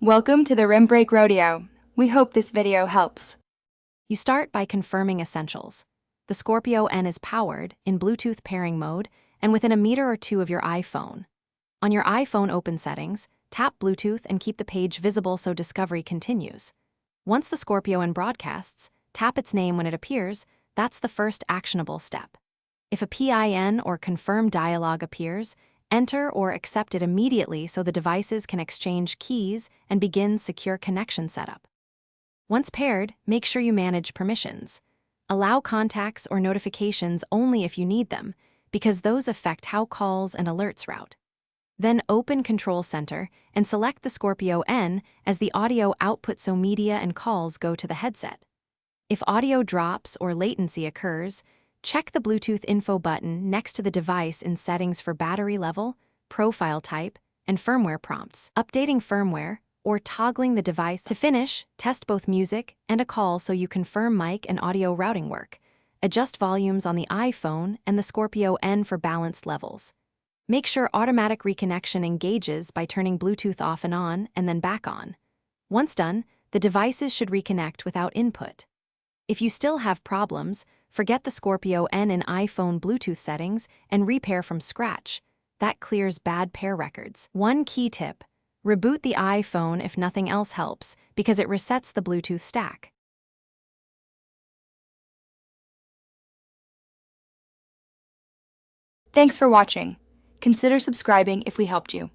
Welcome to the Rim Break Rodeo. We hope this video helps. You start by confirming essentials. The Scorpio N is powered in Bluetooth pairing mode and within a meter or two of your iPhone. On your iPhone open settings, tap Bluetooth and keep the page visible so discovery continues. Once the Scorpio N broadcasts, tap its name when it appears. That's the first actionable step. If a PIN or confirm dialog appears, enter or accept it immediately so the devices can exchange keys and begin secure connection setup. Once paired, make sure you manage permissions. Allow contacts or notifications only if you need them, because those affect how calls and alerts route. Then open Control Center and select the Scorpio N as the audio output so media and calls go to the headset. If audio drops or latency occurs, check the Bluetooth info button next to the device in settings for battery level, profile type, and firmware prompts. Updating firmware or toggling the device. To finish, test both music and a call so you confirm mic and audio routing work. Adjust volumes on the iPhone and the Scorpio N for balanced levels. Make sure automatic reconnection engages by turning Bluetooth off and on and then back on. Once done, the devices should reconnect without input. If you still have problems, forget the Scorpio N in iPhone Bluetooth settings and repair from scratch. That clears bad pair records. One key tip: reboot the iPhone if nothing else helps, because it resets the Bluetooth stack. Thanks for watching. Consider subscribing if we helped you.